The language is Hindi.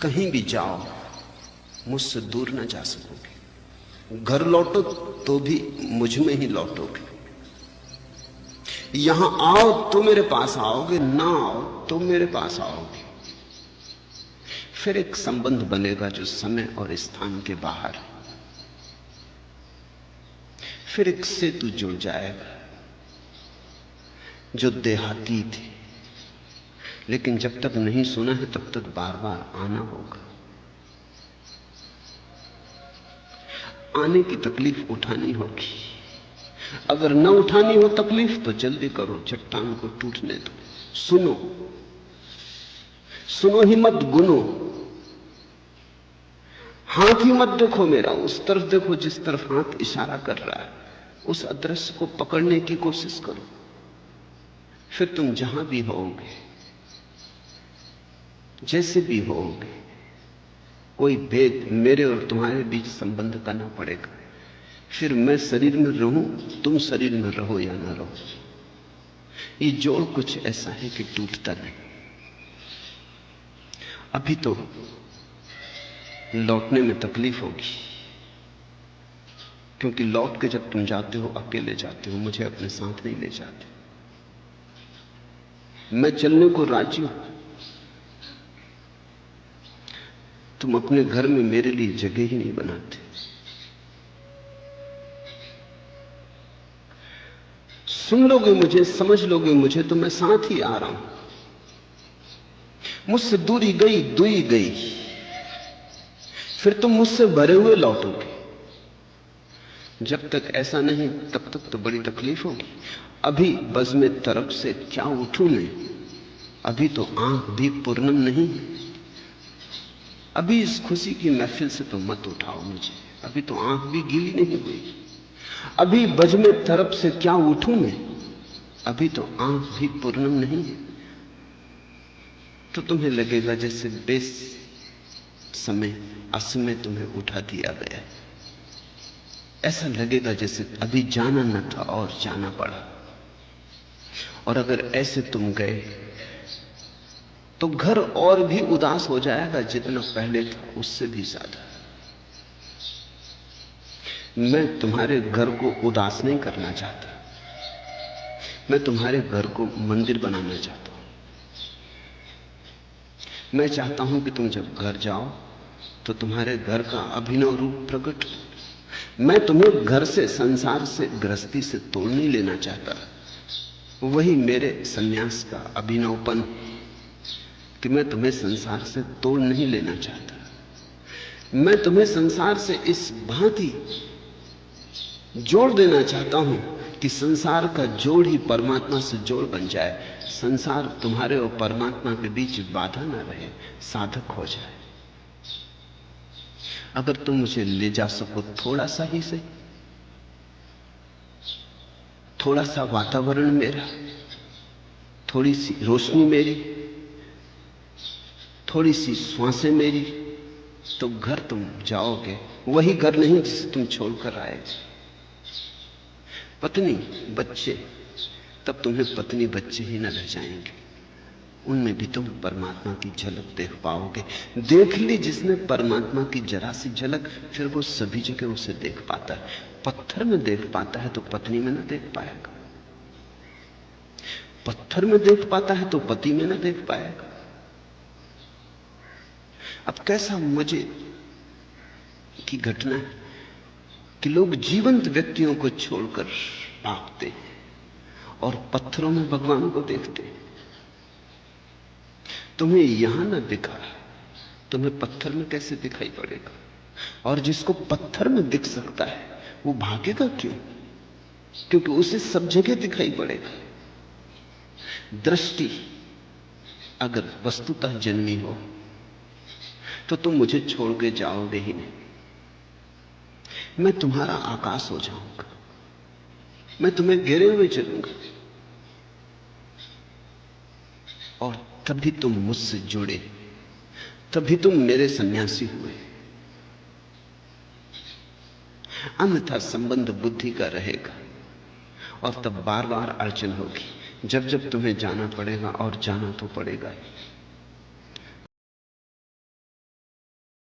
कहीं भी जाओ मुझसे दूर न जा सकोगे। घर लौटो तो भी मुझ में ही लौटोगे। यहां आओ तो मेरे पास आओगे, ना आओ तो मेरे पास आओगे। फिर एक संबंध बनेगा जो समय और स्थान के बाहर है। फिर एक सेतु जुड़ जाएगा जो देहाती थे, लेकिन जब तक नहीं सुना है तब तक बार बार आना होगा। आने की तकलीफ उठानी होगी। अगर न उठानी हो तकलीफ तो जल्दी करो, चट्टान को टूटने दो। सुनो, सुनो ही मत, गुनो। हाथ ही मत देखो मेरा, उस तरफ देखो जिस तरफ हाथ इशारा कर रहा है। उस अदृश्य को पकड़ने की कोशिश करो। फिर तुम जहां भी होगे, जैसे भी होगे, कोई भेद मेरे और तुम्हारे बीच संबंध का ना पड़ेगा। फिर मैं शरीर में रहूं, तुम शरीर में रहो या ना रहो, ये जोड़ कुछ ऐसा है कि टूटता नहीं। अभी तो लौटने में तकलीफ होगी, क्योंकि लौट के जब तुम जाते हो अकेले जाते हो, मुझे अपने साथ नहीं ले जाते। मैं चलने को राजी हूं, तुम अपने घर में मेरे लिए जगह ही नहीं बनाते। सुन लोगे मुझे, समझ लोगे मुझे तो मैं साथ ही आ रहा हूं। मुझसे दूरी गई, दुई गई, फिर तुम मुझसे भरे हुए लौटोगे। जब तक ऐसा नहीं तब तक तो बड़ी तकलीफ होगी। अभी बज़्म तरफ से क्या उठूं मैं, अभी तो आंख भी पूर्णम नहीं है। अभी इस खुशी की महफिल से तो मत उठाओ मुझे, अभी तो आंख भी गीली नहीं हुई। अभी बज़्म तरफ से क्या उठूं मैं, अभी तो आंख भी पूर्णम नहीं है। तो तुम्हें लगेगा जैसे बेस समय असमय तुम्हें उठा दिया गया। ऐसा लगेगा जैसे अभी जाना न था और जाना पड़ा। और अगर ऐसे तुम गए तो घर और भी उदास हो जाएगा, जितना पहले था उससे भी ज्यादा। मैं तुम्हारे घर को उदास नहीं करना चाहता, मैं तुम्हारे घर को मंदिर बनाना चाहता हूं। मैं चाहता हूं कि तुम जब घर जाओ तो तुम्हारे घर का अभिनव रूप प्रकट हो। मैं तुम्हें घर से, संसार से, गृहस्थी से तोड़ नहीं लेना चाहता। वही मेरे सन्यास का अभिनवपन कि मैं तुम्हें संसार से तोड़ नहीं लेना चाहता। मैं तुम्हें संसार से इस भांति जोड़ देना चाहता हूं कि संसार का जोड़ ही परमात्मा से जोड़ बन जाए। संसार तुम्हारे और परमात्मा के बीच बाधा न रहे, साधक हो जाए। अगर तुम मुझे ले जा सको थोड़ा सा ही सही, थोड़ा सा वातावरण मेरा, थोड़ी सी रोशनी मेरी, थोड़ी सी श्वासें मेरी, तो घर तुम जाओगे। वही घर नहीं जिसे तुम छोड़कर आए। पत्नी बच्चे, तब तुम्हें पत्नी बच्चे ही न रह जाएंगे, उनमें भी तुम परमात्मा की झलक देख पाओगे। देख ली जिसने परमात्मा की जरा सी झलक, फिर वो सभी जगह उसे देख पाता है। पत्थर में देख पाता है तो पत्नी में न देख पाएगा, पत्थर में देख पाता है तो पति में न देख पाएगा। अब कैसा मजे की घटना है कि लोग जीवंत व्यक्तियों को छोड़कर भागते हैं और पत्थरों में भगवान को देखते हैं। तुम्हें यहां न दिखा, तुम्हें पत्थर में कैसे दिखाई पड़ेगा? और जिसको पत्थर में दिख सकता है वो भागेगा क्यों? क्योंकि उसे सब जगह दिखाई पड़ेगा। दृष्टि अगर वस्तुतः जन्मी हो तो तुम मुझे छोड़ के जाओगे ही नहीं। मैं तुम्हारा आकाश हो जाऊंगा, मैं तुम्हें घेरे हुए चलूंगा, और तभी तुम मुझसे जुड़े, तभी तुम मेरे सन्यासी हुए। अन्यथा संबंध बुद्धि का रहेगा और तब बार बार अड़चन होगी। जब जब तुम्हें जाना पड़ेगा, और जाना तो पड़ेगा ही।